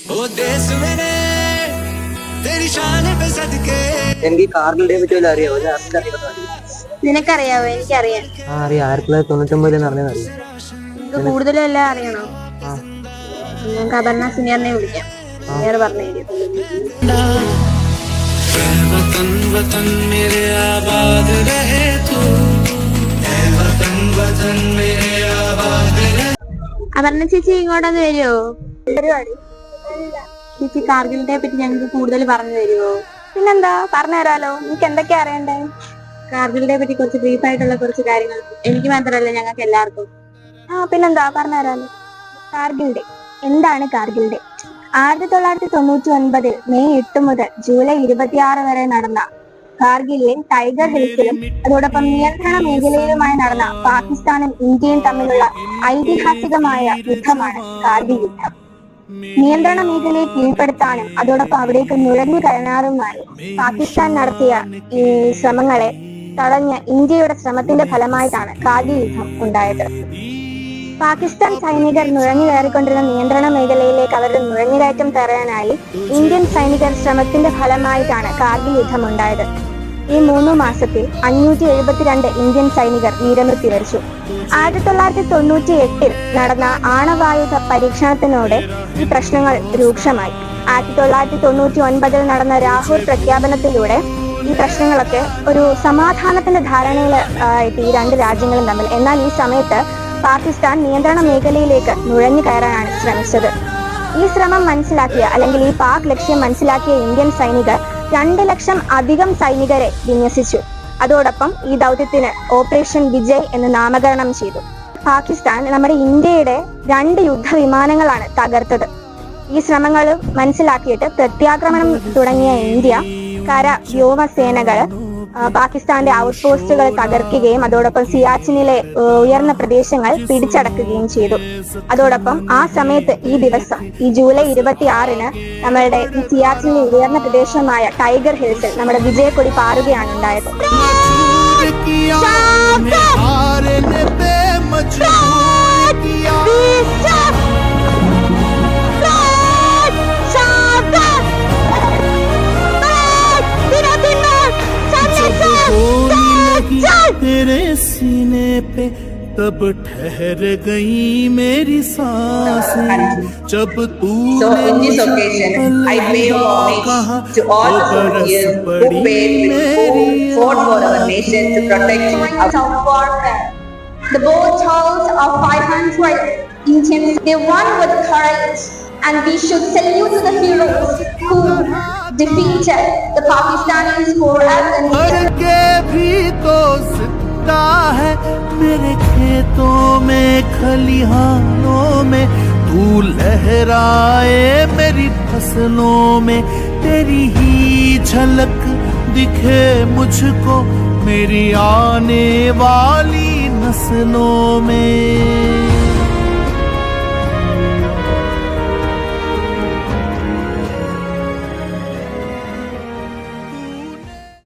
എനിക്ക് കാർഗിൽ ഡേ പറ്റി വല്ല അറിയാമോ? നിനക്കറിയാവോ? എനിക്കറിയാം. അറിയാം. 1999 നടന്നതെന്ന് അറിയാം. നിനക്ക് കൂടുതലും എല്ലാം അറിയണോ? നമുക്ക് അപർണ സീനിയറിനെ വിളിക്കാം. സീനിയർ പറഞ്ഞു തരും. അപർണ ചേച്ചി ഇങ്ങോട്ടൊന്ന് വരുമോ? ചേച്ചി കാർഗിൽ ഡേ പറ്റി ഞങ്ങൾക്ക് കൂടുതൽ പറഞ്ഞു തരുമോ? പിന്നെന്താ, പറഞ്ഞു തരാലോ. നിനക്ക് എന്തൊക്കെയാ അറിയണ്ടേ? കാർഗിൽ ഡേ പറ്റി കുറച്ച് ബ്രീഫ് ആയിട്ടുള്ള കുറച്ച് കാര്യങ്ങൾ. എനിക്ക് മാത്രമല്ല, ഞങ്ങൾക്ക് എല്ലാവർക്കും. പിന്നെന്താ, പറഞ്ഞു തരാലോ. കാർഗിൽ ഡേ എന്താണ്? കാർഗിൽ ഡേ 1999 മെയ് 8 മുതൽ ജൂലൈ 26 വരെ നടന്ന കാർഗിലിൽ ടൈഗർ ഹിൽസിലും അതോടൊപ്പം നിയന്ത്രണ മേഖലയിലുമായി നടന്ന പാകിസ്ഥാനും ഇന്ത്യയും തമ്മിലുള്ള ഐതിഹാസികമായ യുദ്ധമാണ് കാർഗിൽ യുദ്ധം. നിയന്ത്രണ മേഖലയെ കീഴ്പ്പെടുത്താനും അതോടൊപ്പം അവിടേക്ക് നുഴഞ്ഞു കയറാനുമായി പാകിസ്ഥാൻ നടത്തിയ ഈ ശ്രമങ്ങളെ തടഞ്ഞ ഇന്ത്യയുടെ ശ്രമത്തിന്റെ ഫലമായിട്ടാണ് കാർഗിൽ യുദ്ധം ഉണ്ടായത്. പാകിസ്ഥാൻ സൈനികർ നുഴഞ്ഞു കയറിക്കൊണ്ടിരുന്ന നിയന്ത്രണ മേഖലയിലേക്ക് അവരുടെ നുഴഞ്ഞുകയറ്റം തടയാനായി ഇന്ത്യൻ സൈനികർ ശ്രമത്തിന്റെ ഫലമായിട്ടാണ് കാർഗിൽ യുദ്ധം ഉണ്ടായത്. ഈ 3 മാസത്തിൽ 572 ഇന്ത്യൻ സൈനികർ വീരമൃത്യു വരിച്ചു. 1998 നടന്ന ആണവായുധ പരീക്ഷണത്തിനോടെ ഈ പ്രശ്നങ്ങൾ രൂക്ഷമായി. 1999 നടന്ന ലാഹോർ പ്രഖ്യാപനത്തിലൂടെ ഈ പ്രശ്നങ്ങളൊക്കെ ഒരു സമാധാനത്തിന്റെ ധാരണയിൽ എത്തി ഈ രണ്ട് രാജ്യങ്ങളും തമ്മിൽ. എന്നാൽ ഈ സമയത്ത് പാകിസ്ഥാൻ നിയന്ത്രണ മേഖലയിലേക്ക് നുഴഞ്ഞു കയറാനാണ് ശ്രമിച്ചത്. ഈ ശ്രമം മനസ്സിലാക്കിയ അല്ലെങ്കിൽ ഈ പാക് ലക്ഷ്യം മനസ്സിലാക്കിയ ഇന്ത്യൻ സൈനികർ 2 ലക്ഷം അധികം സൈനികരെ വിന്യസിച്ചു. അതോടൊപ്പം ഈ ദൗത്യത്തിന് ഓപ്പറേഷൻ വിജയ് എന്ന് നാമകരണം ചെയ്തു. പാകിസ്ഥാൻ നമ്മുടെ ഇന്ത്യയുടെ 2 യുദ്ധവിമാനങ്ങളാണ് തകർത്തത്. ഈ ശ്രമങ്ങൾ മനസ്സിലാക്കിയിട്ട് പ്രത്യാക്രമണം തുടങ്ങിയ ഇന്ത്യ കര വ്യോമസേനകൾ പാകിസ്ഥാന്റെ ഔട്ട് പോസ്റ്റുകൾ തകർക്കുകയും അതോടൊപ്പം സിയാച്ചിനിലെ ഉയർന്ന പ്രദേശങ്ങൾ പിടിച്ചടക്കുകയും ചെയ്തു. അതോടൊപ്പം ആ സമയത്ത് ഈ ദിവസം ഈ ജൂലൈ 26-ന് നമ്മളുടെ ഈ സിയാച്ചിനിലെ ഉയർന്ന പ്രദേശമായ ടൈഗർ ഹിൽസിൽ നമ്മുടെ വിജയക്കൊടി പാറുകയാണ് ഉണ്ടായത്. तेरे सीने पे तब ठहर गई मेरी सांसें जब तूने I pay homage to all the soldiers who paid who fought for our nation to protect our warfare. The bold souls of 500 Indians, they won with courage, and we should salute to the heroes who defeated the Pakistanis for us. के भी तो जिंदा है मेरे खेतों में खलिहानों में तू लहराए मेरी फसलों में तेरी ही झलक दिखे मुझको मेरी आने वाली नस्लों में।